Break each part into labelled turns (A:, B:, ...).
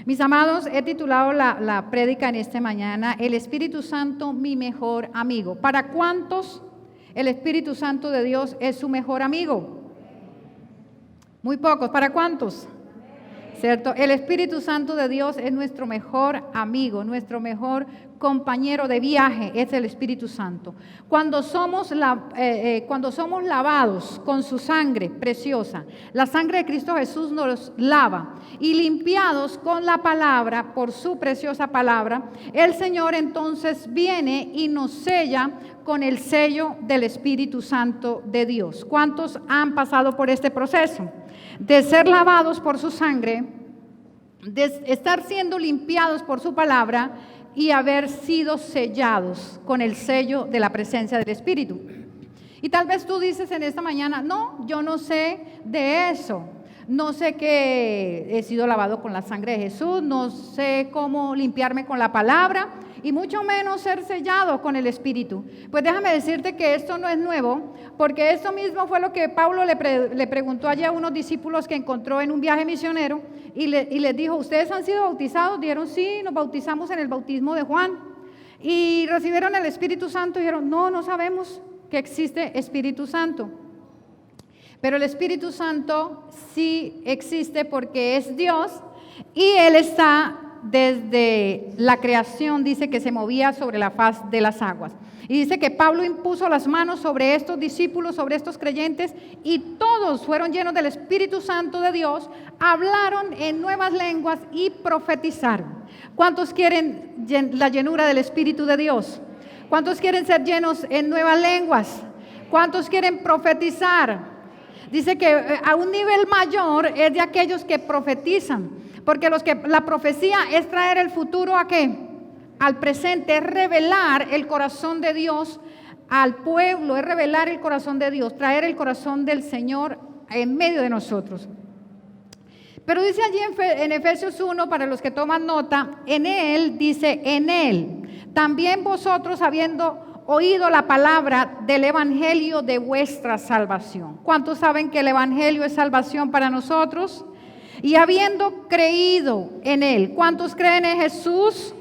A: Mis amados, he titulado la prédica en esta mañana, El Espíritu Santo, mi mejor amigo. ¿Para cuántos el Espíritu Santo de Dios es su mejor amigo? Muy pocos. ¿Para cuántos? ¿Cierto? El Espíritu Santo de Dios es nuestro mejor amigo, nuestro mejor compañero de viaje, es el Espíritu Santo. Cuando somos lavados con su sangre preciosa, la sangre de Cristo Jesús nos lava, y limpiados con la palabra, por su preciosa palabra, el Señor entonces viene y nos sella con el sello del Espíritu Santo de Dios. ¿Cuántos han pasado por este proceso? De ser lavados por su sangre, de estar siendo limpiados por su palabra y haber sido sellados con el sello de la presencia del Espíritu. Y tal vez tú dices en esta mañana, no, yo no sé de eso. No sé que he sido lavado con la sangre de Jesús, no sé cómo limpiarme con la palabra y mucho menos ser sellado con el Espíritu. Pues déjame decirte que esto no es nuevo, porque esto mismo fue lo que Pablo le preguntó allí a unos discípulos que encontró en un viaje misionero y les dijo, ¿ustedes han sido bautizados? Dijeron, sí, nos bautizamos en el bautismo de Juan. Y recibieron el Espíritu Santo y dijeron, no sabemos que existe Espíritu Santo. Pero el Espíritu Santo sí existe porque es Dios y Él está desde la creación, dice que se movía sobre la faz de las aguas. Y dice que Pablo impuso las manos sobre estos discípulos, sobre estos creyentes, y todos fueron llenos del Espíritu Santo de Dios, hablaron en nuevas lenguas y profetizaron. ¿Cuántos quieren la llenura del Espíritu de Dios? ¿Cuántos quieren ser llenos en nuevas lenguas? ¿Cuántos quieren profetizar? Dice que a un nivel mayor es de aquellos que profetizan, porque la profecía es traer el futuro ¿a qué? Al presente, es revelar el corazón de Dios al pueblo, es revelar el corazón de Dios, traer el corazón del Señor en medio de nosotros. Pero dice allí en Efesios 1, para los que toman nota, en Él, dice, en Él, también vosotros habiendo oído la palabra del evangelio de vuestra salvación. ¿Cuántos saben que el evangelio es salvación para nosotros? Y habiendo creído en Él. ¿Cuántos creen en Jesús?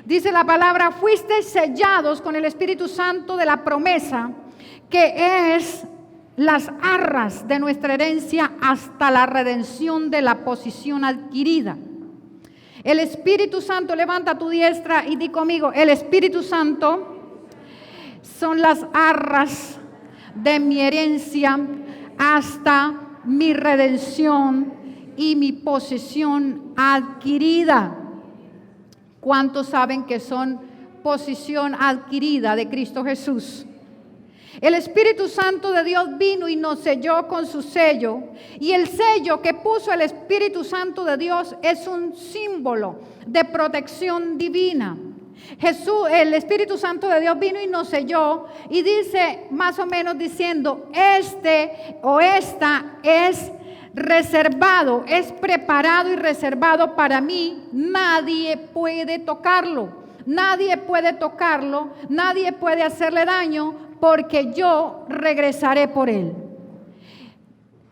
A: Dice la palabra, fuisteis sellados con el Espíritu Santo de la promesa, que es las arras de nuestra herencia hasta la redención de la posesión adquirida. El Espíritu Santo, levanta tu diestra y di conmigo, el Espíritu Santo son las arras de mi herencia hasta mi redención y mi posesión adquirida. ¿Cuántos saben que son posesión adquirida de Cristo Jesús? El Espíritu Santo de Dios vino y nos selló con su sello, y el sello que puso el Espíritu Santo de Dios es un símbolo de protección divina. Jesús, el Espíritu Santo de Dios vino y nos selló y dice más o menos diciendo, este o esta es reservado, es preparado y reservado para mí, nadie puede tocarlo, nadie puede hacerle daño porque yo regresaré por él.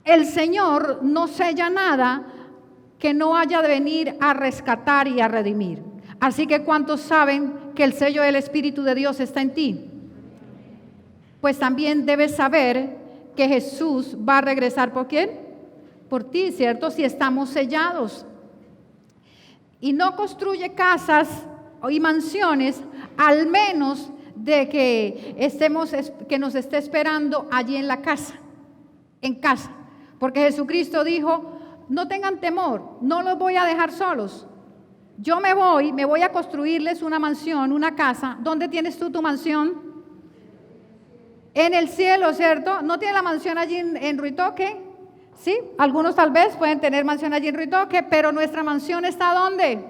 A: El Señor no sella nada que no haya de venir a rescatar y a redimir. Así que ¿cuántos saben que el sello del Espíritu de Dios está en ti? Pues también debes saber que Jesús va a regresar ¿por quién? Por ti, ¿cierto? Si estamos sellados. Y no construye casas y mansiones, al menos de que nos esté esperando allí en la casa, en casa. Porque Jesucristo dijo, no tengan temor, no los voy a dejar solos. Yo me voy a construirles una mansión, una casa. ¿Dónde tienes tú tu mansión? En el cielo, ¿cierto? ¿No tiene la mansión allí en Ruitoque? Sí, algunos tal vez pueden tener mansión allí en Ruitoque, pero nuestra mansión ¿está dónde?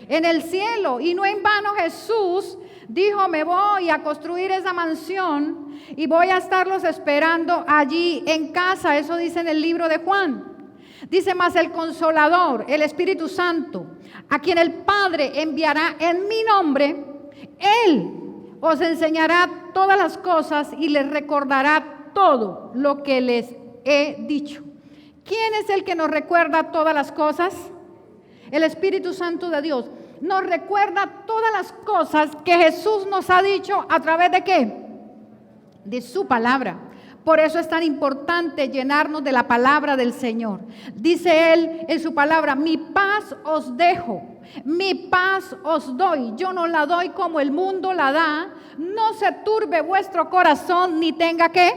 A: En el cielo. Y no en vano Jesús dijo, me voy a construir esa mansión y voy a estarlos esperando allí en casa. Eso dice en el libro de Juan. Dice más el Consolador, el Espíritu Santo, a quien el Padre enviará en mi nombre, Él os enseñará todas las cosas y les recordará todo lo que les he dicho. ¿Quién es el que nos recuerda todas las cosas? el Espíritu Santo de Dios, nos recuerda todas las cosas que Jesús nos ha dicho a través de ¿qué? De su palabra. Por eso es tan importante llenarnos de la palabra del Señor. Dice Él en su palabra: mi paz os dejo, mi paz os doy. Yo no la doy como el mundo la da. No se turbe vuestro corazón ni tenga ¿qué?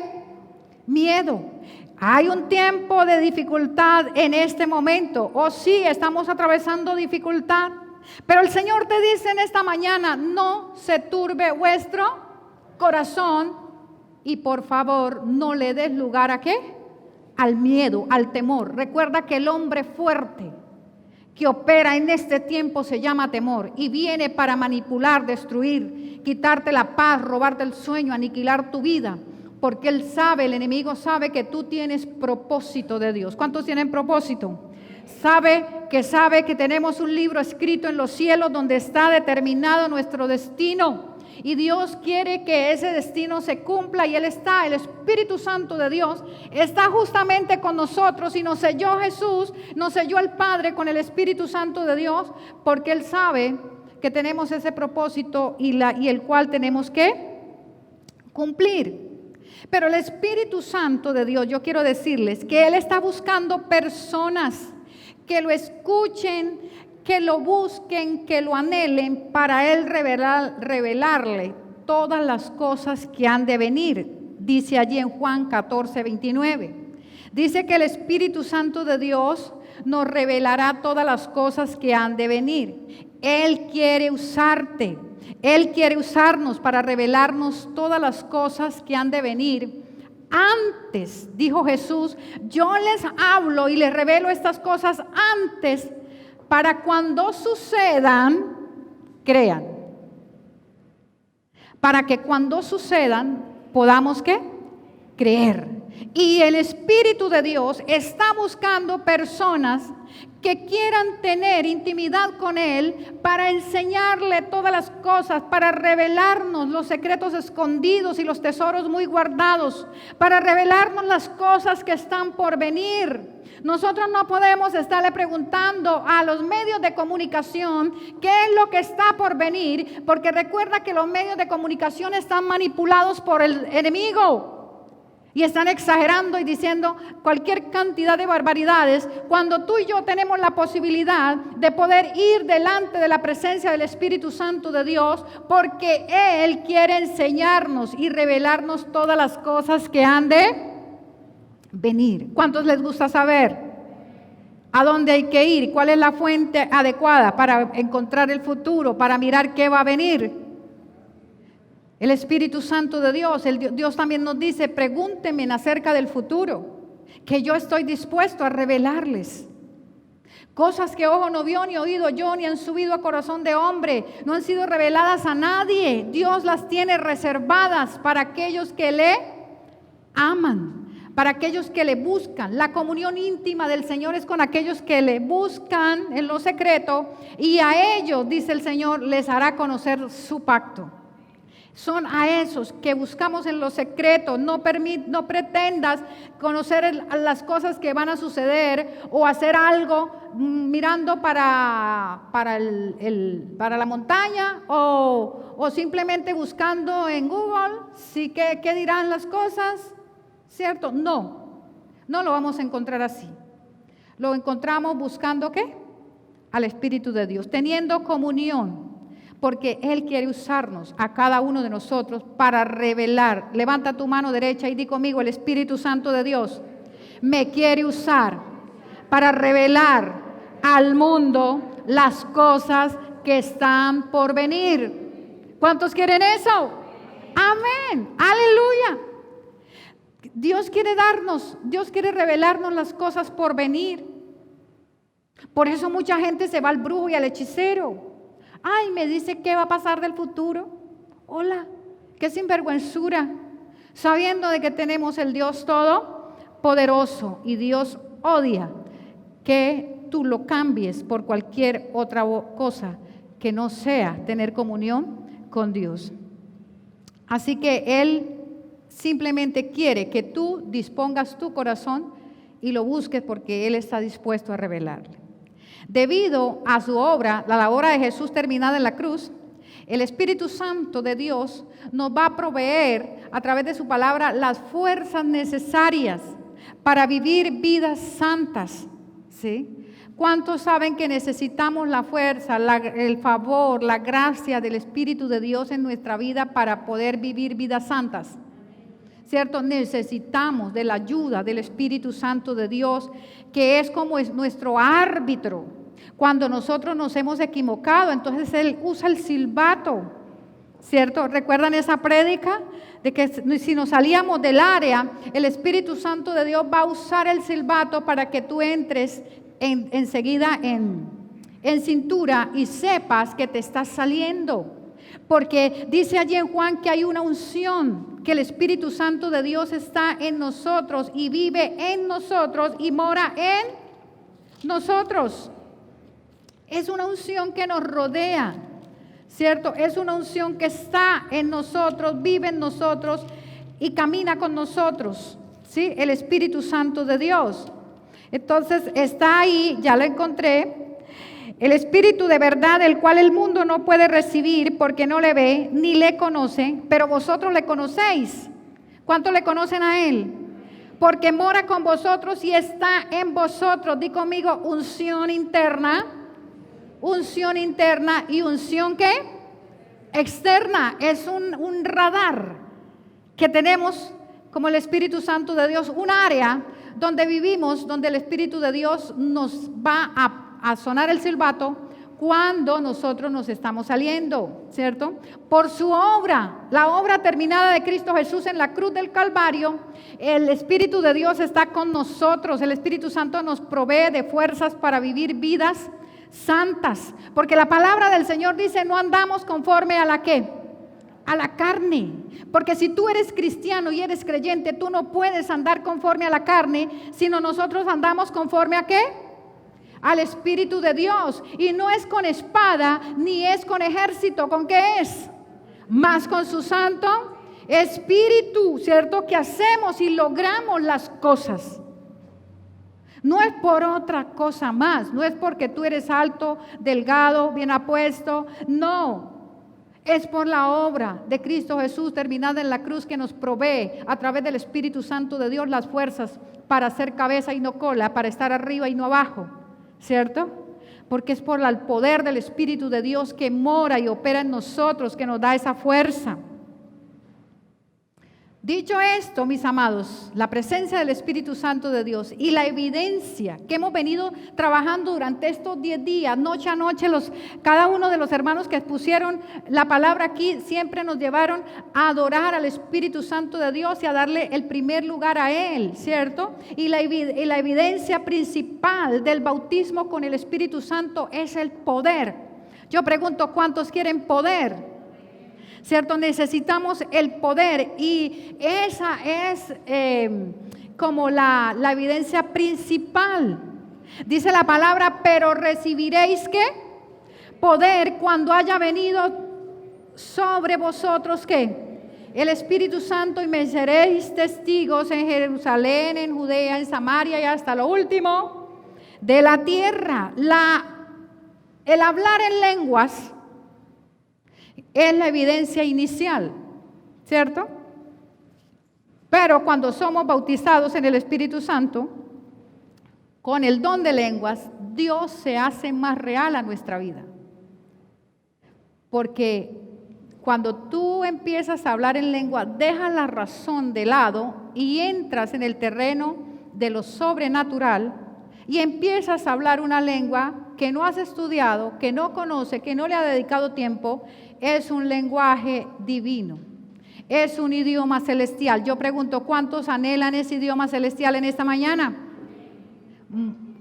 A: Miedo. Hay un tiempo de dificultad en este momento. Oh sí, estamos atravesando dificultad. Pero el Señor te dice en esta mañana: no se turbe vuestro corazón. Y por favor, no le des lugar ¿a qué? Al miedo, al temor. Recuerda que el hombre fuerte que opera en este tiempo se llama temor y viene para manipular, destruir, quitarte la paz, robarte el sueño, aniquilar tu vida. Porque él sabe, el enemigo sabe que tú tienes propósito de Dios. ¿Cuántos tienen propósito? Sabe que tenemos un libro escrito en los cielos donde está determinado nuestro destino. Y Dios quiere que ese destino se cumpla y Él está, el Espíritu Santo de Dios está justamente con nosotros y nos selló Jesús, nos selló el Padre con el Espíritu Santo de Dios, porque Él sabe que tenemos ese propósito y el cual tenemos que cumplir. Pero el Espíritu Santo de Dios, yo quiero decirles que Él está buscando personas que lo escuchen, que lo busquen, que lo anhelen para Él revelarle todas las cosas que han de venir. Dice allí en Juan 14:29. Dice que el Espíritu Santo de Dios nos revelará todas las cosas que han de venir. Él quiere usarte. Él quiere usarnos para revelarnos todas las cosas que han de venir. Antes, dijo Jesús, yo les hablo y les revelo estas cosas antes, para cuando sucedan, crean. Para que cuando sucedan, podamos ¿qué? Creer. Y el Espíritu de Dios está buscando personas que quieran tener intimidad con Él para enseñarle todas las cosas, para revelarnos los secretos escondidos y los tesoros muy guardados, para revelarnos las cosas que están por venir. Nosotros no podemos estarle preguntando a los medios de comunicación qué es lo que está por venir, porque recuerda que los medios de comunicación están manipulados por el enemigo. Y están exagerando y diciendo cualquier cantidad de barbaridades, cuando tú y yo tenemos la posibilidad de poder ir delante de la presencia del Espíritu Santo de Dios, porque Él quiere enseñarnos y revelarnos todas las cosas que han de venir. ¿Cuántos les gusta saber a dónde hay que ir? ¿Cuál es la fuente adecuada para encontrar el futuro, para mirar qué va a venir? El Espíritu Santo de Dios, Dios también nos dice: pregúntenme acerca del futuro, que yo estoy dispuesto a revelarles. Cosas que ojo no vio, ni oído yo, ni han subido a corazón de hombre, no han sido reveladas a nadie. Dios las tiene reservadas para aquellos que le aman, para aquellos que le buscan. La comunión íntima del Señor es con aquellos que le buscan en lo secreto, y a ellos, dice el Señor, les hará conocer su pacto. Son a esos que buscamos en lo secreto. No pretendas conocer las cosas que van a suceder o hacer algo mirando para la montaña o simplemente buscando en Google qué dirán las cosas, ¿cierto? No lo vamos a encontrar así. Lo encontramos buscando ¿qué? Al Espíritu de Dios, teniendo comunión. Porque Él quiere usarnos a cada uno de nosotros para revelar. Levanta tu mano derecha y di conmigo: el Espíritu Santo de Dios me quiere usar para revelar al mundo las cosas que están por venir. ¿Cuántos quieren eso? Amén, aleluya. Dios quiere revelarnos las cosas por venir. Por eso mucha gente se va al brujo y al hechicero. Ay, me dice qué va a pasar del futuro. Hola, qué sinvergüenzura. Sabiendo de que tenemos el Dios todopoderoso, y Dios odia que tú lo cambies por cualquier otra cosa que no sea tener comunión con Dios. Así que Él simplemente quiere que tú dispongas tu corazón y lo busques, porque Él está dispuesto a revelarle. Debido a su obra, la obra de Jesús terminada en la cruz, el Espíritu Santo de Dios nos va a proveer a través de su palabra las fuerzas necesarias para vivir vidas santas, ¿sí? ¿Cuántos saben que necesitamos la fuerza, el favor, la gracia del Espíritu de Dios en nuestra vida para poder vivir vidas santas? ¿Cierto? Necesitamos de la ayuda del Espíritu Santo de Dios, que es como es nuestro árbitro. Cuando nosotros nos hemos equivocado, entonces Él usa el silbato, ¿cierto? ¿Recuerdan esa prédica? De que si nos salíamos del área, el Espíritu Santo de Dios va a usar el silbato para que tú entres enseguida en cintura y sepas que te estás saliendo. Porque dice allí en Juan que hay una unción, que el Espíritu Santo de Dios está en nosotros y vive en nosotros y mora en nosotros. Es una unción que nos rodea, ¿cierto? Es una unción que está en nosotros, vive en nosotros y camina con nosotros, ¿sí? El Espíritu Santo de Dios. Entonces está ahí, ya lo encontré, el Espíritu de verdad, el cual el mundo no puede recibir porque no le ve ni le conoce, pero vosotros le conocéis. ¿Cuántos le conocen a Él? Porque mora con vosotros y está en vosotros. Di conmigo, unción interna y unción ¿qué? Externa. Es un radar que tenemos como el Espíritu Santo de Dios, un área donde vivimos, donde el Espíritu de Dios nos va a sonar el silbato cuando nosotros nos estamos saliendo, ¿cierto? Por su obra, la obra terminada de Cristo Jesús en la cruz del Calvario, el Espíritu de Dios está con nosotros. El Espíritu Santo nos provee de fuerzas para vivir vidas santas, porque la palabra del Señor dice, no andamos conforme a la ¿qué? A la carne. Porque si tú eres cristiano y eres creyente, tú no puedes andar conforme a la carne, sino nosotros andamos conforme a ¿qué? Al Espíritu de Dios. Y no es con espada, ni es con ejército. ¿Con qué es? Más con su Santo Espíritu, ¿cierto? Que hacemos y logramos las cosas. No es por otra cosa más, no es porque tú eres alto, delgado, bien apuesto, no. Es por la obra de Cristo Jesús terminada en la cruz que nos provee a través del Espíritu Santo de Dios las fuerzas para ser cabeza y no cola, para estar arriba y no abajo, ¿cierto? Porque es por el poder del Espíritu de Dios que mora y opera en nosotros, que nos da esa fuerza. Dicho esto, mis amados, la presencia del Espíritu Santo de Dios y la evidencia que hemos venido trabajando durante estos 10 días, noche a noche, cada uno de los hermanos que pusieron la palabra aquí siempre nos llevaron a adorar al Espíritu Santo de Dios y a darle el primer lugar a Él, ¿cierto? Y la evidencia principal del bautismo con el Espíritu Santo es el poder. Yo pregunto, ¿cuántos quieren poder? ¿Cierto? Necesitamos el poder y esa es como la evidencia principal. Dice la palabra, pero recibiréis ¿qué? Poder cuando haya venido sobre vosotros ¿qué? El Espíritu Santo y me seréis testigos en Jerusalén, en Judea, en Samaria y hasta lo último de la tierra. El hablar en lenguas es la evidencia inicial, ¿cierto? Pero cuando somos bautizados en el Espíritu Santo, con el don de lenguas, Dios se hace más real a nuestra vida. Porque cuando tú empiezas a hablar en lengua, dejas la razón de lado y entras en el terreno de lo sobrenatural y empiezas a hablar una lengua que no has estudiado, que no conoce, que no le ha dedicado tiempo. Es un lenguaje divino, es un idioma celestial. Yo pregunto, ¿cuántos anhelan ese idioma celestial en esta mañana?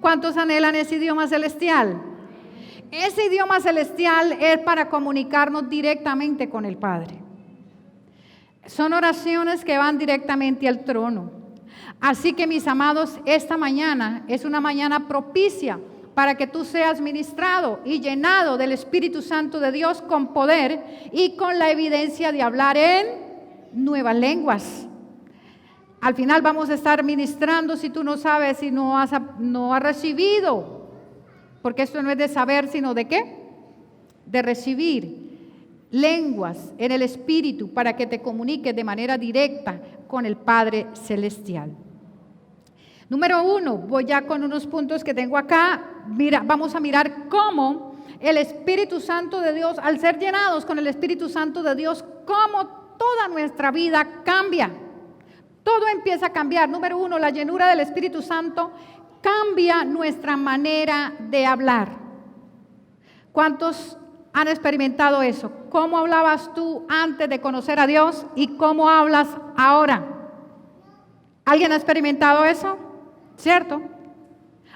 A: ¿Cuántos anhelan ese idioma celestial? Ese idioma celestial es para comunicarnos directamente con el Padre. Son oraciones que van directamente al trono. Así que, mis amados, esta mañana es una mañana propicia para que tú seas ministrado y llenado del Espíritu Santo de Dios con poder y con la evidencia de hablar en nuevas lenguas. Al final vamos a estar ministrando si tú no sabes, si no has recibido Porque esto no es de saber, sino de ¿qué? De recibir lenguas en el Espíritu para que te comuniques de manera directa con el Padre Celestial. Número 1, voy ya con unos puntos que tengo acá. Mira, vamos a mirar cómo el Espíritu Santo de Dios, al ser llenados con el Espíritu Santo de Dios, cómo toda nuestra vida cambia. Todo empieza a cambiar. Número 1, la llenura del Espíritu Santo cambia nuestra manera de hablar. ¿Cuántos han experimentado eso? ¿Cómo hablabas tú antes de conocer a Dios y cómo hablas ahora? ¿Alguien ha experimentado eso? ¿Cierto?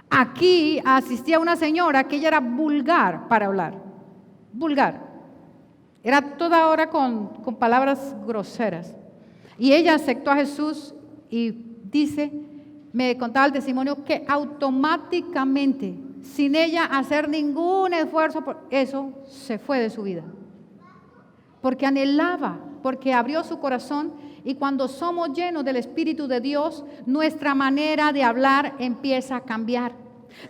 A: Aquí asistía una señora que ella era vulgar para hablar. Vulgar. Era toda hora con palabras groseras. Y ella aceptó a Jesús y dice, me contaba el testimonio, que automáticamente, sin ella hacer ningún esfuerzo, eso se fue de su vida. Porque anhelaba, porque abrió su corazón, y cuando somos llenos del Espíritu de Dios, nuestra manera de hablar empieza a cambiar.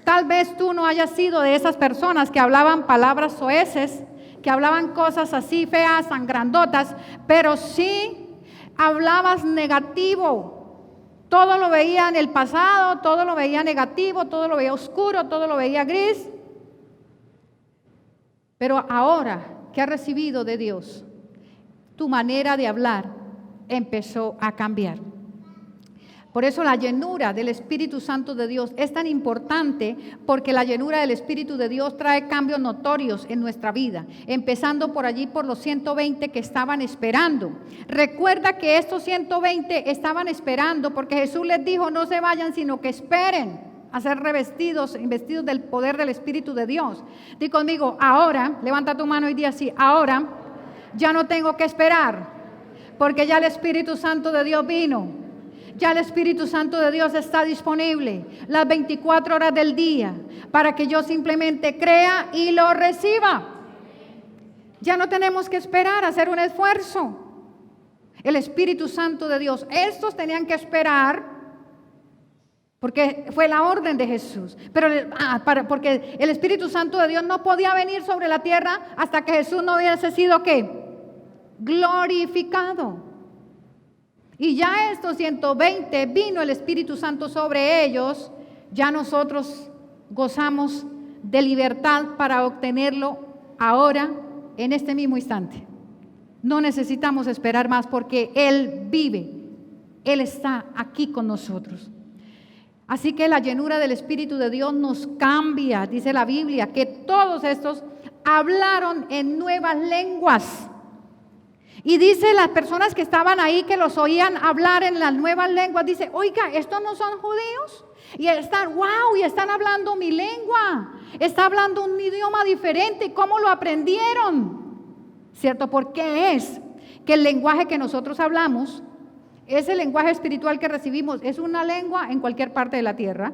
A: Tal vez tú no hayas sido de esas personas que hablaban palabras soeces, que hablaban cosas así feas, tan grandotas, pero sí hablabas negativo. Todo lo veía en el pasado, todo lo veía negativo, todo lo veía oscuro, todo lo veía gris. Pero ahora que has recibido de Dios, tu manera de hablar empezó a cambiar. Por eso la llenura del Espíritu Santo de Dios es tan importante, porque la llenura del Espíritu de Dios trae cambios notorios en nuestra vida, empezando por allí por los 120 que estaban esperando. Recuerda que estos 120 estaban esperando porque Jesús les dijo, no se vayan, sino que esperen a ser revestidos, investidos del poder del Espíritu de Dios. Di conmigo, ahora, levanta tu mano y di así, ahora ya no tengo que esperar, porque ya el Espíritu Santo de Dios vino. Ya el Espíritu Santo de Dios está disponible las 24 horas del día para que yo simplemente crea y lo reciba. Ya no tenemos que esperar a hacer un esfuerzo. El Espíritu Santo de Dios, estos tenían que esperar porque fue la orden de Jesús. Pero porque el Espíritu Santo de Dios no podía venir sobre la tierra hasta que Jesús no hubiese sido ¿qué? Glorificado. Y ya estos 120 vino el Espíritu Santo sobre ellos, ya nosotros gozamos de libertad para obtenerlo ahora, en este mismo instante. No necesitamos esperar más porque Él vive, Él está aquí con nosotros. Así que la llenura del Espíritu de Dios nos cambia, dice la Biblia, que todos estos hablaron en nuevas lenguas. Y dice las personas que estaban ahí, que los oían hablar en las nuevas lenguas, dice, oiga, ¿estos no son judíos? Y están, wow, y están hablando mi lengua, está hablando un idioma diferente, ¿cómo lo aprendieron? ¿Cierto? Porque es que el lenguaje que nosotros hablamos, ese lenguaje espiritual que recibimos, es una lengua en cualquier parte de la tierra,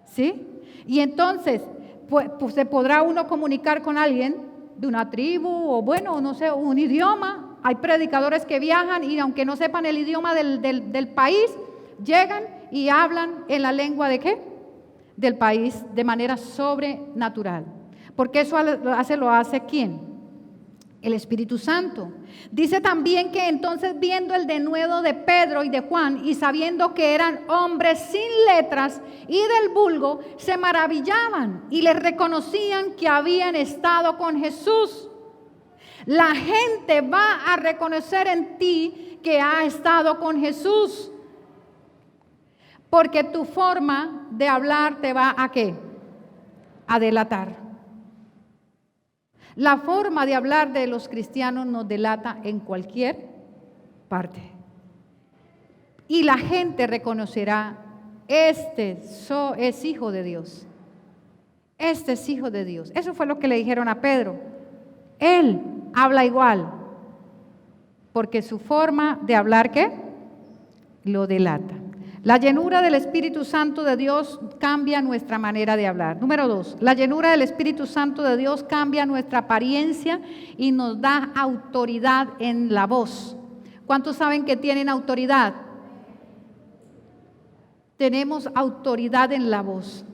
A: ¿sí? Y entonces, pues se podrá uno comunicar con alguien de una tribu, o bueno, no sé, un idioma. Hay predicadores que viajan y aunque no sepan el idioma del país, llegan y hablan en la lengua ¿de qué? Del país, de manera sobrenatural. Porque eso lo hace ¿quién? El Espíritu Santo. Dice también que entonces, viendo el denuedo de Pedro y de Juan y sabiendo que eran hombres sin letras y del vulgo, se maravillaban y les reconocían que habían estado con Jesús. La gente va a reconocer en ti que ha estado con Jesús, porque tu forma de hablar te va a ¿qué? A delatar. La forma de hablar de los cristianos nos delata en cualquier parte. Y la gente reconocerá, este es hijo de Dios. Este es hijo de Dios. Eso fue lo que le dijeron a Pedro. Él habla igual, porque su forma de hablar, ¿qué? Lo delata. La llenura del Espíritu Santo de Dios cambia nuestra manera de hablar. Número 2, la llenura del Espíritu Santo de Dios cambia nuestra apariencia y nos da autoridad en la voz. ¿Cuántos saben que tienen autoridad? Tenemos autoridad en la voz.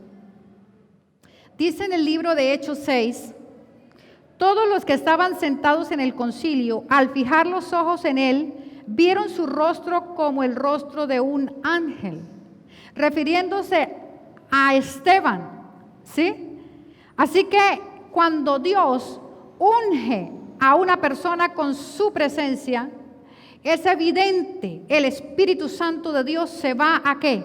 A: Dice en el libro de Hechos 6, todos los que estaban sentados en el concilio, al fijar los ojos en él, vieron su rostro como el rostro de un ángel, refiriéndose a Esteban, ¿sí? Así que cuando Dios unge a una persona con su presencia, es evidente, el Espíritu Santo de Dios se va a ¿qué?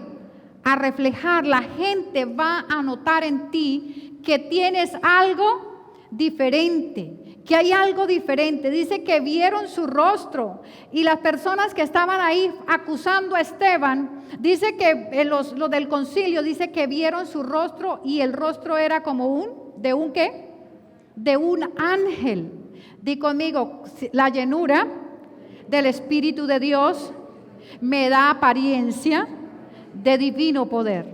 A: A reflejar. La gente va a notar en ti que tienes algo diferente, que hay algo diferente. Dice que vieron su rostro, y las personas que estaban ahí acusando a Esteban, dice que los del concilio, dice que vieron su rostro, y el rostro era como ¿de un qué? De un ángel. Di conmigo, la llenura del Espíritu de Dios me da apariencia de divino poder,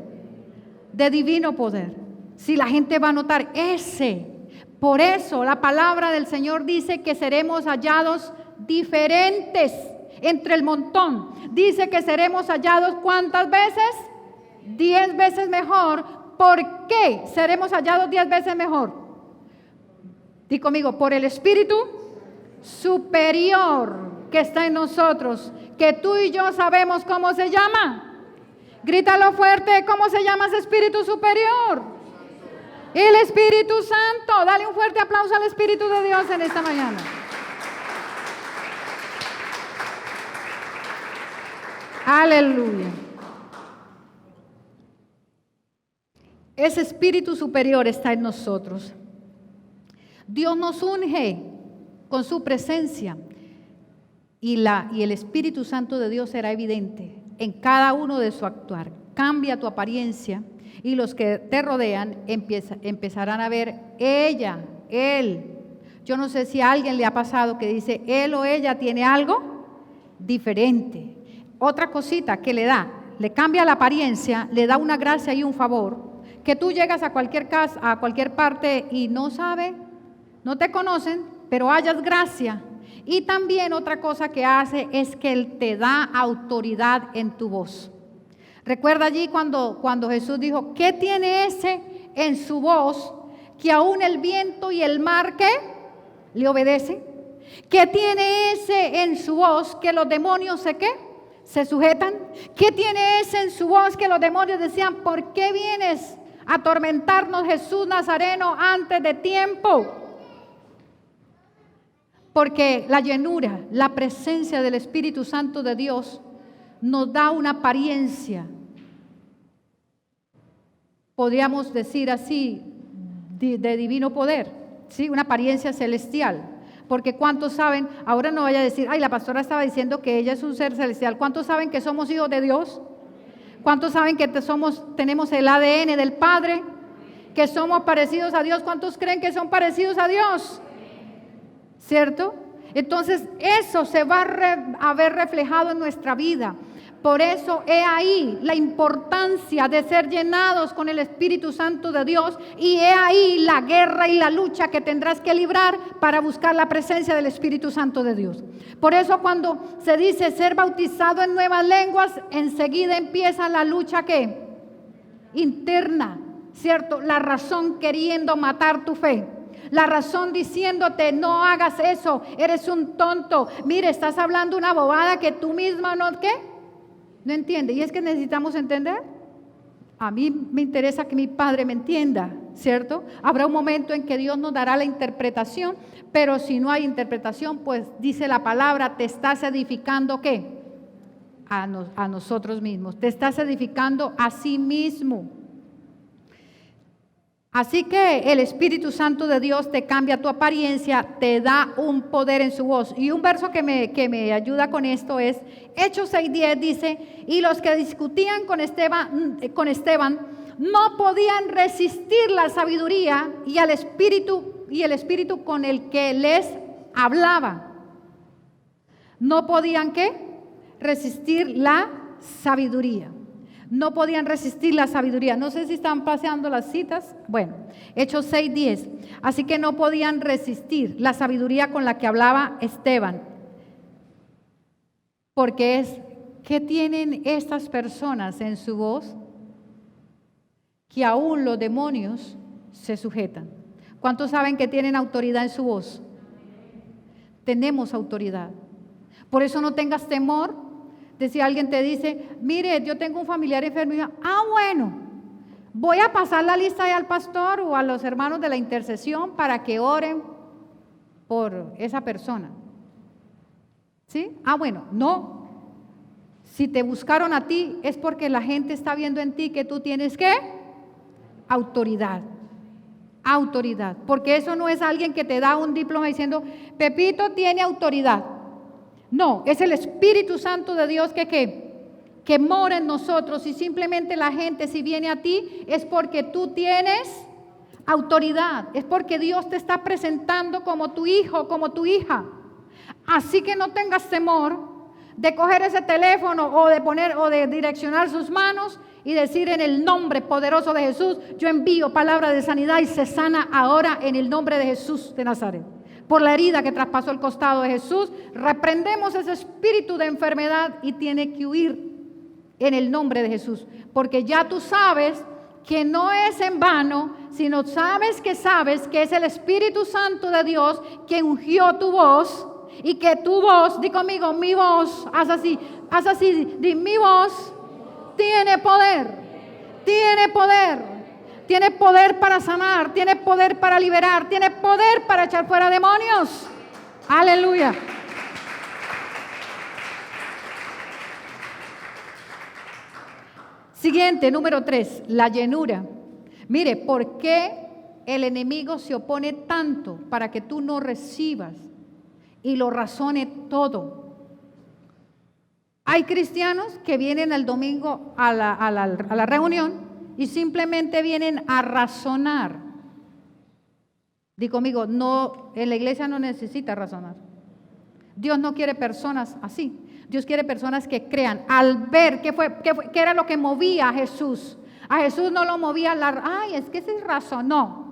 A: de divino poder. Si la gente va a notar ese, por eso la palabra del Señor dice que seremos hallados diferentes entre el montón. Dice que seremos hallados ¿cuántas veces? 10 veces mejor. ¿Por qué seremos hallados 10 veces mejor? Di conmigo, por el Espíritu superior que está en nosotros, que tú y yo sabemos cómo se llama. Grítalo fuerte, ¿cómo se llama ese Espíritu superior? El Espíritu Santo. Dale un fuerte aplauso al Espíritu de Dios en esta mañana. Aleluya. Ese Espíritu superior está en nosotros. Dios nos unge con su presencia, y el Espíritu Santo de Dios será evidente en cada uno de su actuar. Cambia tu apariencia, y los que te rodean empezarán a ver ella, él. Yo no sé si a alguien le ha pasado que dice él o ella tiene algo diferente. Otra cosita que le cambia la apariencia, le da una gracia y un favor, que tú llegas a cualquier casa, a cualquier parte, y no sabe, no te conocen, pero hallas gracia. Y también otra cosa que hace es que Él te da autoridad en tu voz. Recuerda allí cuando Jesús dijo, ¿qué tiene ese en su voz que aún el viento y el mar ¿qué? Le obedecen? ¿Qué tiene ese en su voz que los demonios se sujetan? ¿Qué tiene ese en su voz que los demonios decían, ¿por qué vienes a atormentarnos, Jesús Nazareno, antes de tiempo? Porque la llenura, la presencia del Espíritu Santo de Dios nos da una apariencia, podríamos decir así, de divino poder, ¿sí? Una apariencia celestial. Porque ¿cuántos saben? Ahora no vaya a decir, ay, la pastora estaba diciendo que ella es un ser celestial. ¿Cuántos saben que somos hijos de Dios? ¿Cuántos saben que tenemos el ADN del Padre? Que somos parecidos a Dios. ¿Cuántos creen que son parecidos a Dios? ¿Cierto? Entonces eso se va a ver reflejado en nuestra vida. Por eso he ahí la importancia de ser llenados con el Espíritu Santo de Dios, y he ahí la guerra y la lucha que tendrás que librar para buscar la presencia del Espíritu Santo de Dios. Por eso cuando se dice ser bautizado en nuevas lenguas, enseguida empieza la lucha ¿qué? Interna, ¿cierto? La razón queriendo matar tu fe. La razón diciéndote, no hagas eso, eres un tonto. Mire, estás hablando una bobada que tú misma no, ¿qué? No entiende. Y es que necesitamos entender. A mí me interesa que mi Padre me entienda, ¿cierto? Habrá un momento en que Dios nos dará la interpretación, pero si no hay interpretación, pues dice la palabra, te estás edificando ¿qué? A nosotros mismos. Te estás edificando a sí mismo. Así que el Espíritu Santo de Dios te cambia tu apariencia, te da un poder en su voz. Y un verso que me ayuda con esto es Hechos 6:10, dice, y los que discutían con Esteban no podían resistir la sabiduría y el espíritu con el que les hablaba. No podían ¿qué? Resistir la sabiduría. No podían resistir la sabiduría. No sé si están paseando las citas. Bueno, Hechos 6:10. Así que no podían resistir la sabiduría con la que hablaba Esteban. Porque ¿qué tienen estas personas en su voz? Que aún los demonios se sujetan. ¿Cuántos saben que tienen autoridad en su voz? Tenemos autoridad. Por eso no tengas temor de si alguien te dice, mire, yo tengo un familiar enfermo. Y bueno, voy a pasar la lista al pastor o a los hermanos de la intercesión para que oren por esa persona. ¿Sí? Bueno, no. Si te buscaron a ti es porque la gente está viendo en ti que tú tienes ¿qué? Autoridad. Autoridad. Porque eso no es alguien que te da un diploma diciendo, Pepito tiene autoridad. No, es el Espíritu Santo de Dios que mora en nosotros, y simplemente la gente si viene a ti es porque tú tienes autoridad, es porque Dios te está presentando como tu hijo, como tu hija. Así que no tengas temor de coger ese teléfono o de direccionar sus manos y decir en el nombre poderoso de Jesús, yo envío palabra de sanidad y se sana ahora en el nombre de Jesús de Nazaret. Por la herida que traspasó el costado de Jesús, reprendemos ese espíritu de enfermedad y tiene que huir en el nombre de Jesús. Porque ya tú sabes que no es en vano, sino sabes que es el Espíritu Santo de Dios que ungió tu voz. Y que tu voz, di conmigo, mi voz, haz así, di mi voz, tiene poder, tiene poder para sanar, tiene poder para liberar, tiene poder para echar fuera demonios. Aleluya. Siguiente, número 3, la llenura. Mire, ¿por qué el enemigo se opone tanto para que tú no recibas y lo razone todo? Hay cristianos que vienen el domingo a la reunión y simplemente vienen a razonar. Di conmigo, no, en la iglesia no necesita razonar. Dios no quiere personas así. Dios quiere personas que crean. Al ver qué era lo que movía a Jesús. A Jesús no lo movía es que se razonó.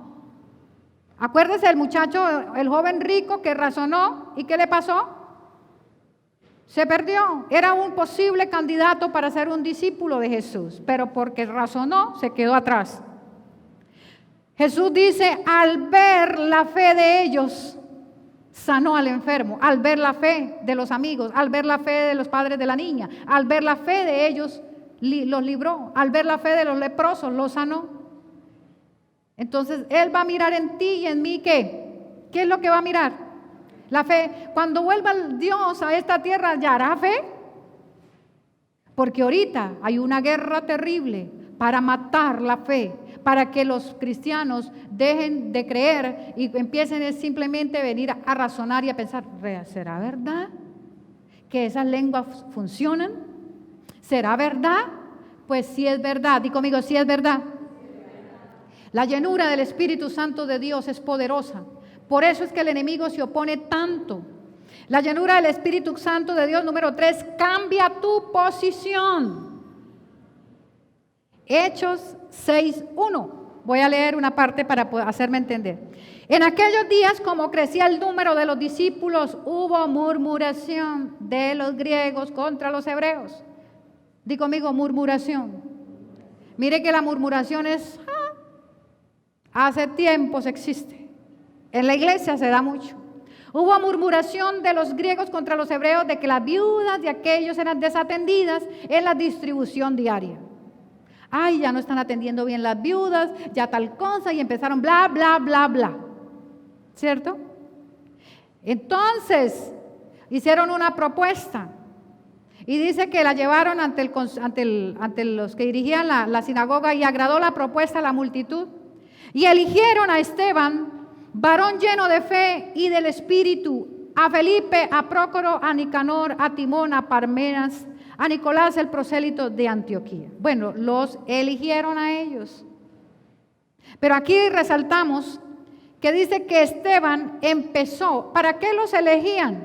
A: Acuérdese del muchacho, el joven rico que razonó, ¿y qué le pasó? Se perdió. Era un posible candidato para ser un discípulo de Jesús, pero porque razonó, se quedó atrás. Jesús dice, al ver la fe de ellos, sanó al enfermo. Al ver la fe de los amigos, al ver la fe de los padres de la niña, al ver la fe de ellos, los libró. Al ver la fe de los leprosos, los sanó. Entonces, Él va a mirar en ti y en mí, ¿qué? ¿Qué es lo que va a mirar? La fe. Cuando vuelva Dios a esta tierra, ¿ya hará fe? Porque ahorita hay una guerra terrible para matar la fe, para que los cristianos dejen de creer y empiecen simplemente a venir a razonar y a pensar, ¿será verdad que esas lenguas funcionan? ¿Será verdad? Pues sí es verdad. Di conmigo, sí es verdad. La llenura del Espíritu Santo de Dios es poderosa. Por eso es que el enemigo se opone tanto. La llenura del Espíritu Santo de Dios, número 3, cambia tu posición. Hechos 6:1. Voy a leer una parte para hacerme entender. En aquellos días, como crecía el número de los discípulos, hubo murmuración de los griegos contra los hebreos. Di conmigo, murmuración. Mire que la murmuración es... hace tiempos existe. En la iglesia se da mucho. Hubo murmuración de los griegos contra los hebreos de que las viudas de aquellos eran desatendidas en la distribución diaria. Ya no están atendiendo bien las viudas, ya tal cosa, y empezaron bla, bla, bla, bla. ¿Cierto? Entonces, hicieron una propuesta. Y dice que la llevaron ante los que dirigían la sinagoga, y agradó la propuesta a la multitud. Y eligieron a Esteban, varón lleno de fe y del Espíritu, a Felipe, a Prócoro, a Nicanor, a Timón, a Parmenas, a Nicolás el prosélito de Antioquía. Bueno, los eligieron a ellos. Pero aquí resaltamos que dice que Esteban empezó. ¿Para qué los elegían?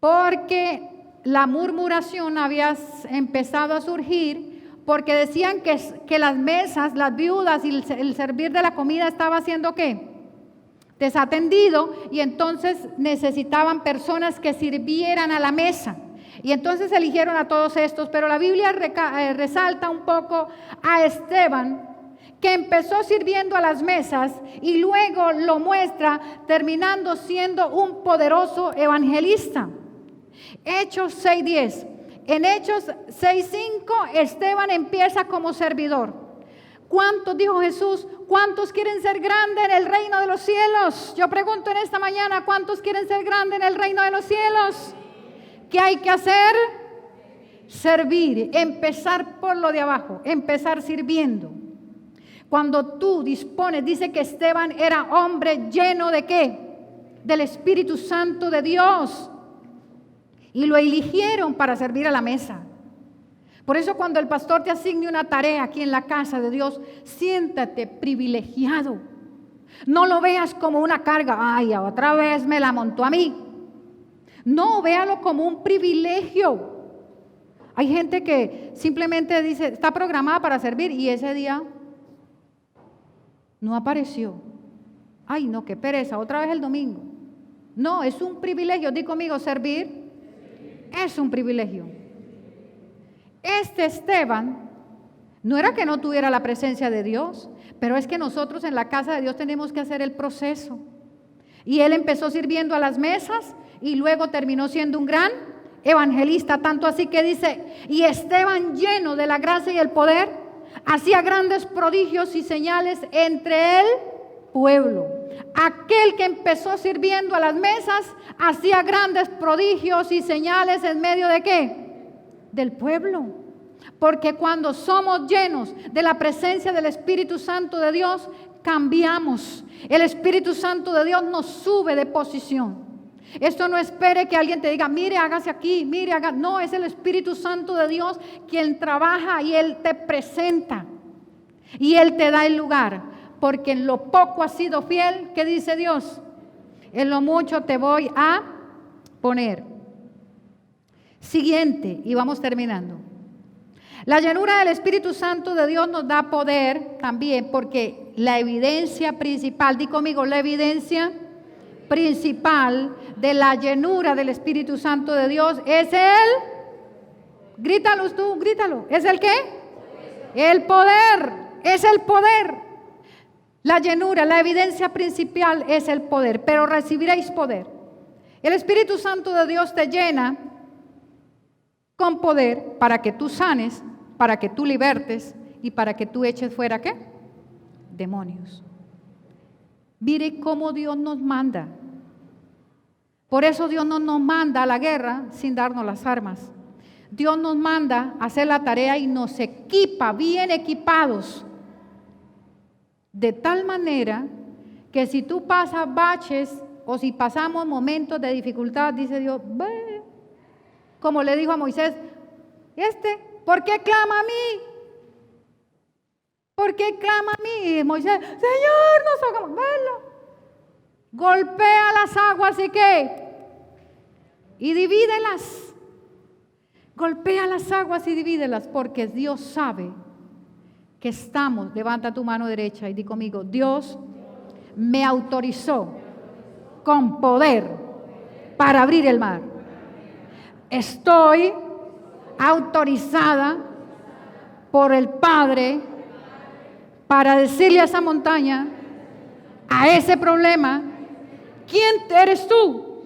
A: Porque la murmuración había empezado a surgir, porque decían que las mesas, las viudas y el servir de la comida estaba haciendo ¿qué? Desatendido, y entonces necesitaban personas que sirvieran a la mesa. Y entonces eligieron a todos estos, pero la Biblia resalta un poco a Esteban, que empezó sirviendo a las mesas y luego lo muestra terminando siendo un poderoso evangelista. Hechos 6:10. En Hechos 6:5 Esteban empieza como servidor. ¿Cuántos, dijo Jesús, cuántos quieren ser grandes en el reino de los cielos? Yo pregunto en esta mañana, ¿cuántos quieren ser grandes en el reino de los cielos? ¿Qué hay que hacer? Servir, empezar por lo de abajo, empezar sirviendo. Cuando tú dispones, dice que Esteban era hombre lleno ¿de qué? Del Espíritu Santo de Dios. Y lo eligieron para servir a la mesa. Por eso cuando el pastor te asigne una tarea aquí en la casa de Dios, siéntate privilegiado. No lo veas como una carga. Ay, otra vez me la montó a mí. No, véalo como un privilegio. Hay gente que simplemente dice, está programada para servir y ese día no apareció. Ay, no, qué pereza, otra vez el domingo. No, es un privilegio. Di conmigo, servir es un privilegio. Este Esteban no era que no tuviera la presencia de Dios, pero es que nosotros en la casa de Dios tenemos que hacer el proceso. Y él empezó sirviendo a las mesas y luego terminó siendo un gran evangelista, tanto así que dice, y Esteban lleno de la gracia y el poder, hacía grandes prodigios y señales entre el pueblo. Aquel que empezó sirviendo a las mesas, hacía grandes prodigios y señales en medio de ¿qué? Del pueblo. Porque cuando somos llenos de la presencia del Espíritu Santo de Dios, cambiamos. El Espíritu Santo de Dios nos sube de posición. Esto no espere que alguien te diga, mire, hágase aquí, mire, haga. No, es el Espíritu Santo de Dios quien trabaja y Él te presenta. Y Él te da el lugar. Porque en lo poco has sido fiel, ¿qué dice Dios? En lo mucho te voy a poner. Siguiente, y vamos terminando. La llenura del Espíritu Santo de Dios nos da poder también, porque la evidencia principal, di conmigo, la evidencia principal de la llenura del Espíritu Santo de Dios es grítalo tú, grítalo, ¿es el qué? El poder, es el poder. La llenura, la evidencia principal es el poder, pero recibiréis poder. El Espíritu Santo de Dios te llena con poder para que tú sanes, para que tú libertes y para que tú eches fuera ¿qué? Demonios. Mire cómo Dios nos manda. Por eso Dios no nos manda a la guerra sin darnos las armas. Dios nos manda a hacer la tarea y nos equipa bien equipados. De tal manera que si tú pasas baches o si pasamos momentos de dificultad, dice Dios, ve. Como le dijo a Moisés, ¿por qué clama a mí? ¿Por qué clama a mí? Y Moisés, Señor, nos hagamos, velo. Golpea las aguas y divídelas. Golpea las aguas y divídelas, porque Dios sabe que estamos, levanta tu mano derecha y di conmigo, Dios me autorizó con poder para abrir el mar. Estoy autorizada por el Padre para decirle a esa montaña, a ese problema, ¿quién eres tú?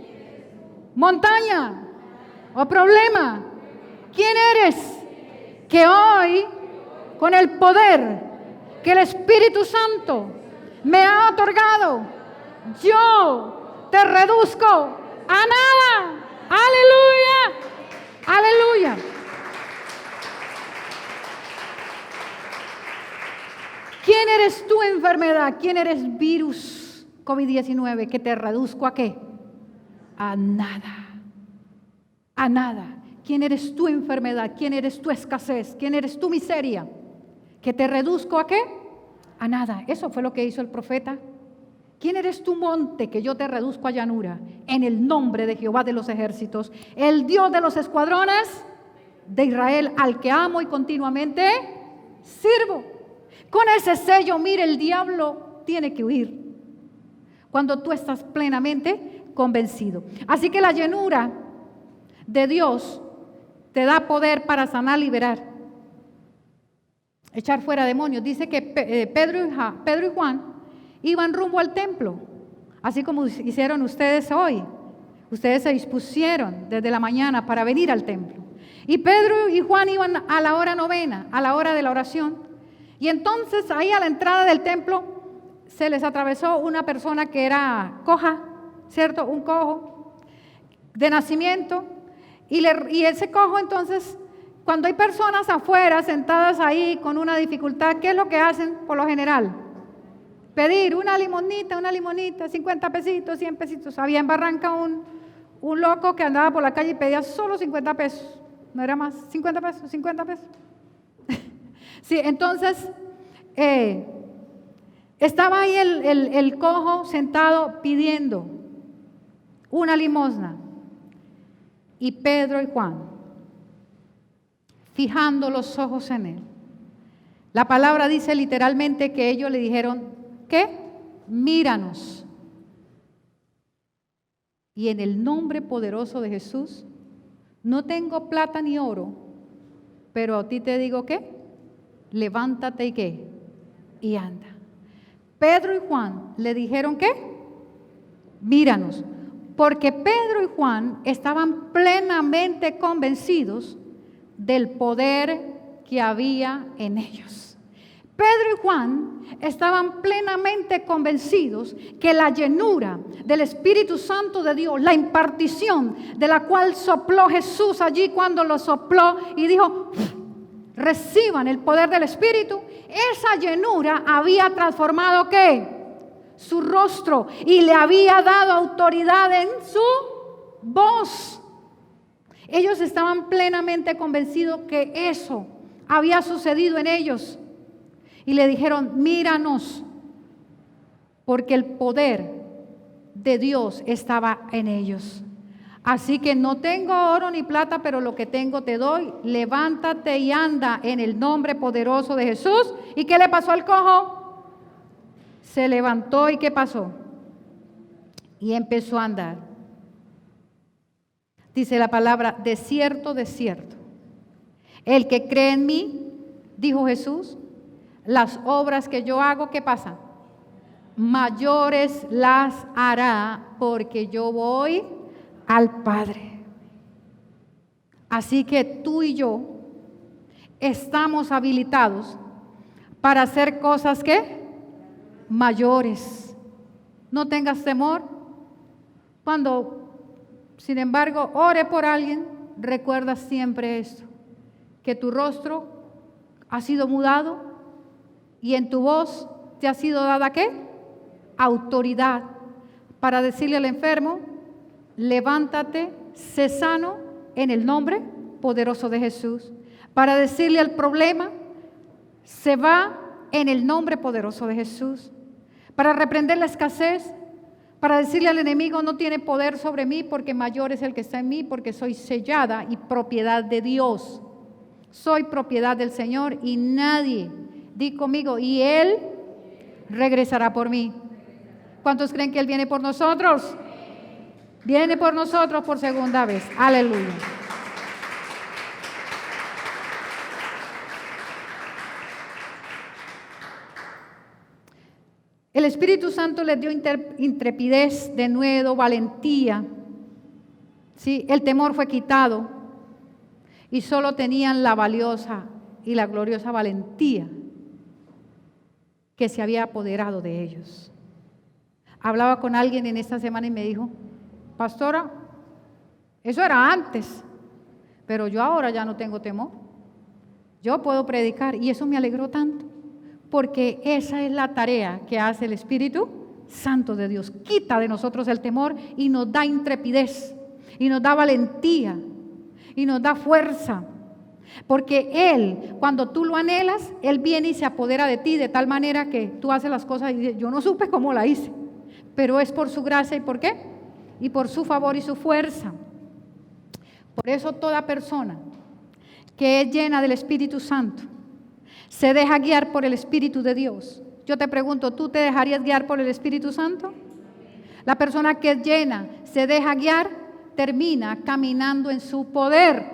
A: Montaña o problema, ¿quién eres? Que hoy, con el poder que el Espíritu Santo me ha otorgado, yo te reduzco a nada. ¡Aleluya! ¡Aleluya! ¿Quién eres tú, enfermedad? ¿Quién eres, virus COVID-19? Que te reduzco ¿a qué? A nada. A nada. ¿Quién eres tú, enfermedad? ¿Quién eres tu escasez? ¿Quién eres tu miseria? ¿Que te reduzco a qué? A nada. Eso fue lo que hizo el profeta. ¿Quién eres tu monte que yo te reduzco a llanura? En el nombre de Jehová de los ejércitos, el Dios de los escuadrones de Israel, al que amo y continuamente sirvo. Con ese sello, mire, el diablo tiene que huir cuando tú estás plenamente convencido. Así que la llenura de Dios te da poder para sanar, liberar. echar fuera demonios. Dice que Pedro y Juan iban rumbo al templo, así como hicieron ustedes hoy. Ustedes se dispusieron desde la mañana para venir al templo. Y Pedro y Juan iban a la hora novena, a la hora de la oración. Y entonces ahí a la entrada del templo se les atravesó una persona que era coja, ¿cierto? Un cojo de nacimiento. Y ese cojo entonces, cuando hay personas afuera sentadas ahí con una dificultad, ¿qué es lo que hacen por lo general? Pedir una limonita, 50 pesitos, 100 pesitos. Había en Barranca un loco que andaba por la calle y pedía solo 50 pesos. No era más, 50 pesos. Sí, entonces estaba ahí el cojo sentado pidiendo una limosna. Y Pedro y Juan, fijando los ojos en él. La palabra dice literalmente que ellos le dijeron, ¿qué? Míranos. Y en el nombre poderoso de Jesús, no tengo plata ni oro, pero a ti te digo ¿qué? Levántate y ¿qué? Y anda. Pedro y Juan le dijeron ¿qué? Míranos. Porque Pedro y Juan estaban plenamente convencidos del poder que había en ellos. Pedro y Juan estaban plenamente convencidos que la llenura del Espíritu Santo de Dios, la impartición de la cual sopló Jesús allí cuando lo sopló y dijo, reciban el poder del Espíritu, esa llenura había transformado ¿qué? Su rostro y le había dado autoridad en su voz. Ellos estaban plenamente convencidos que eso había sucedido en ellos y le dijeron, míranos, porque el poder de Dios estaba en ellos. Así que no tengo oro ni plata, pero lo que tengo te doy. Levántate y anda en el nombre poderoso de Jesús. ¿Y qué le pasó al cojo? Se levantó y ¿qué pasó? Y empezó a andar. Dice la palabra, de cierto, el que cree en mí, dijo Jesús, las obras que yo hago, ¿qué pasa? Mayores las hará porque yo voy al Padre. Así que tú y yo estamos habilitados para hacer cosas ¿qué? Mayores. No tengas temor. Cuando, sin embargo, ore por alguien, recuerda siempre esto, que tu rostro ha sido mudado y en tu voz te ha sido dada ¿qué? Autoridad para decirle al enfermo, levántate, sé sano en el nombre poderoso de Jesús. Para decirle al problema, se va en el nombre poderoso de Jesús. Para reprender la escasez, para decirle al enemigo, no tiene poder sobre mí porque mayor es el que está en mí, porque soy sellada y propiedad de Dios. Soy propiedad del Señor y nadie, di conmigo, y Él regresará por mí. ¿Cuántos creen que Él viene por nosotros? Viene por nosotros por segunda vez. Aleluya. El Espíritu Santo les dio intrepidez, denuedo, valentía. ¿Sí? El temor fue quitado y solo tenían la valiosa y la gloriosa valentía que se había apoderado de ellos. Hablaba con alguien en esta semana y me dijo, pastora, eso era antes, pero yo ahora ya no tengo temor. Yo puedo predicar y eso me alegró tanto. Porque esa es la tarea que hace el Espíritu Santo de Dios. Quita de nosotros el temor y nos da intrepidez, y nos da valentía, y nos da fuerza. Porque Él, cuando tú lo anhelas, Él viene y se apodera de ti de tal manera que tú haces las cosas y dices, yo no supe cómo la hice, pero es por su gracia y ¿por qué? Y por su favor y su fuerza. Por eso toda persona que es llena del Espíritu Santo se deja guiar por el Espíritu de Dios. Yo te pregunto, ¿tú te dejarías guiar por el Espíritu Santo? La persona que es llena, se deja guiar, termina caminando en su poder.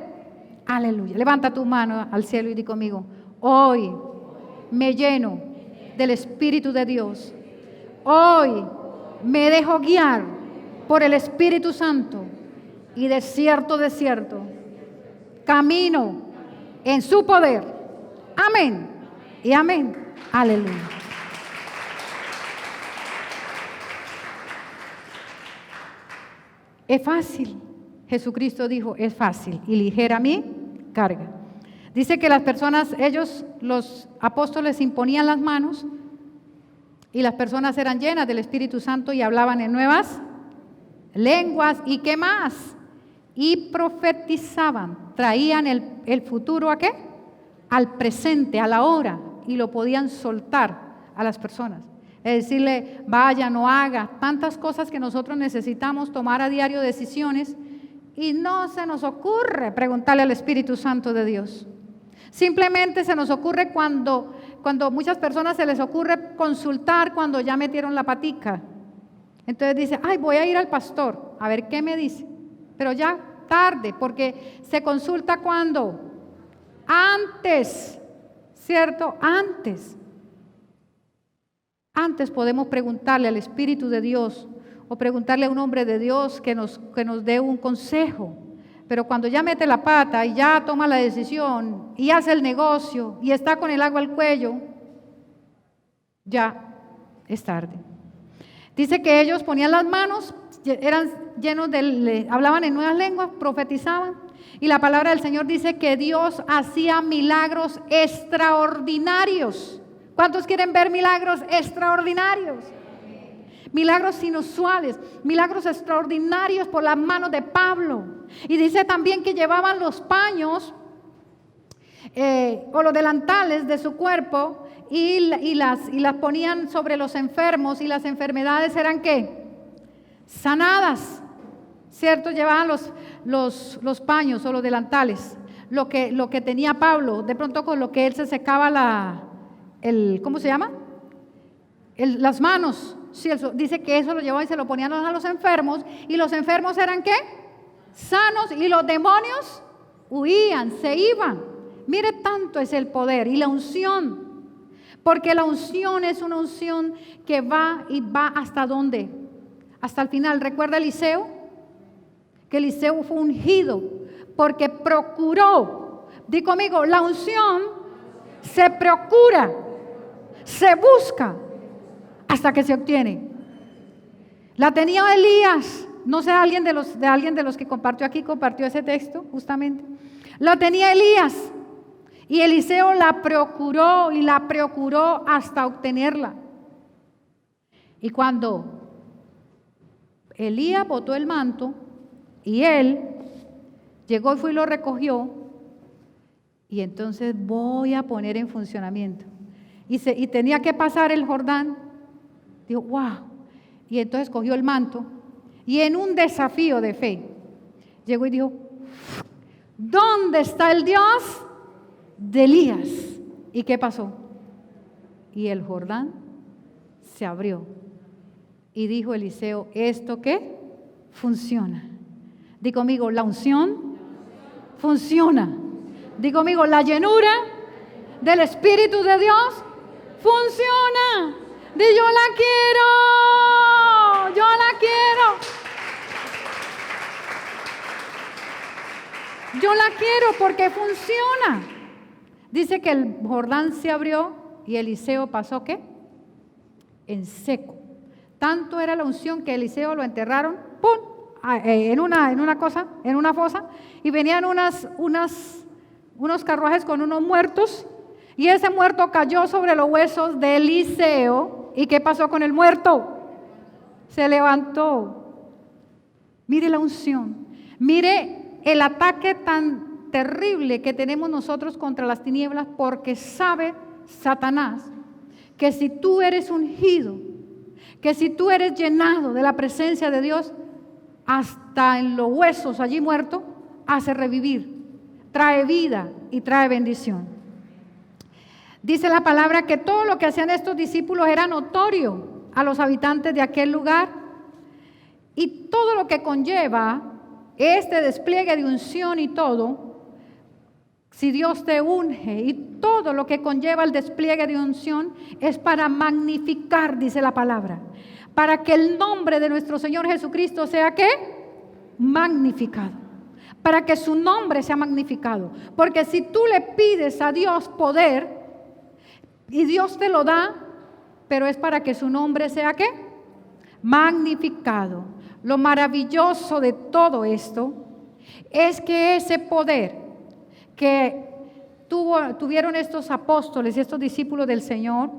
A: Aleluya. Levanta tu mano al cielo y di conmigo, hoy me lleno del Espíritu de Dios. Hoy me dejo guiar por el Espíritu Santo y de cierto, camino en su poder. Amén y amén. Aleluya. Es fácil. Jesucristo dijo, es fácil y ligera mi carga. Dice que las personas, los apóstoles imponían las manos y las personas eran llenas del Espíritu Santo y hablaban en nuevas lenguas. ¿Y qué más? Y profetizaban. Traían el futuro ¿a qué? Al presente, a la hora, y lo podían soltar a las personas. Es decirle, vaya, no haga, tantas cosas que nosotros necesitamos tomar a diario decisiones y no se nos ocurre preguntarle al Espíritu Santo de Dios. Simplemente se nos ocurre cuando muchas personas se les ocurre consultar cuando ya metieron la patica. Entonces dice, ay, voy a ir al pastor, a ver qué me dice. Pero ya tarde, porque se consulta cuando, antes, ¿cierto? Antes podemos preguntarle al Espíritu de Dios o preguntarle a un hombre de Dios que nos dé un consejo. Pero cuando ya mete la pata y ya toma la decisión y hace el negocio y está con el agua al cuello, ya es tarde. Dice que ellos ponían las manos, eran llenos hablaban en nuevas lenguas, profetizaban. Y la palabra del Señor dice que Dios hacía milagros extraordinarios. ¿Cuántos quieren ver milagros extraordinarios? Milagros inusuales, milagros extraordinarios por las manos de Pablo. Y dice también que llevaban los paños o los delantales de su cuerpo y las ponían sobre los enfermos, y las enfermedades eran ¿qué? Sanadas, ¿cierto? Llevaban los paños o los delantales, lo que tenía Pablo, de pronto con lo que él se secaba ¿cómo se llama? Las manos. Sí, dice que eso lo llevaban y se lo ponían a los enfermos, y los enfermos eran ¿qué? Sanos, y los demonios huían, se iban. Mire, tanto es el poder y la unción, porque la unción es una unción que va y va hasta ¿dónde? Hasta el final. ¿Recuerda Eliseo? Que Eliseo fue ungido porque procuró. Di conmigo, la unción se procura, se busca hasta que se obtiene. La tenía Elías. No sé, alguien de los que compartió ese texto justamente. La tenía Elías. Y Eliseo la procuró y la procuró hasta obtenerla. Y cuando Elías botó el manto y él llegó y fue y lo recogió, y entonces voy a poner en funcionamiento. Y tenía que pasar el Jordán. Dijo, wow. Y entonces cogió el manto y en un desafío de fe llegó y dijo, ¿dónde está el Dios de Elías? ¿Y qué pasó? Y el Jordán se abrió. Y dijo Eliseo, ¿esto qué? Funciona. Di conmigo, la unción funciona. Di conmigo, la llenura del Espíritu de Dios funciona. Di, yo la quiero, yo la quiero. Yo la quiero porque funciona. Dice que el Jordán se abrió y Eliseo pasó ¿qué? En seco. Tanto era la unción que Eliseo lo enterraron, ¡pum!, en una fosa, y venían unos carruajes con unos muertos, y ese muerto cayó sobre los huesos de Eliseo. ¿Y qué pasó con el muerto? Se levantó. Mire la unción. Mire el ataque tan terrible que tenemos nosotros contra las tinieblas, porque sabe Satanás que si tú eres ungido, que si tú eres llenado de la presencia de Dios, hasta en los huesos allí muerto, hace revivir, trae vida y trae bendición. Dice la palabra que todo lo que hacían estos discípulos era notorio a los habitantes de aquel lugar, y todo lo que conlleva este despliegue de unción y todo, Si Dios te unge y todo lo que conlleva el despliegue de unción es para magnificar, dice la palabra, para que el nombre de nuestro Señor Jesucristo sea ¿qué? Magnificado. Para que su nombre sea magnificado. Porque si tú le pides a Dios poder y Dios te lo da, pero es para que su nombre sea ¿qué? Magnificado. Lo maravilloso de todo esto es que ese poder que tuvieron estos apóstoles y estos discípulos del Señor,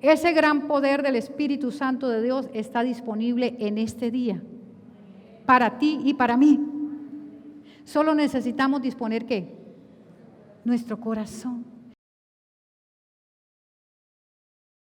A: ese gran poder del Espíritu Santo de Dios está disponible en este día, para ti y para mí. Solo necesitamos disponer ¿qué? Nuestro corazón.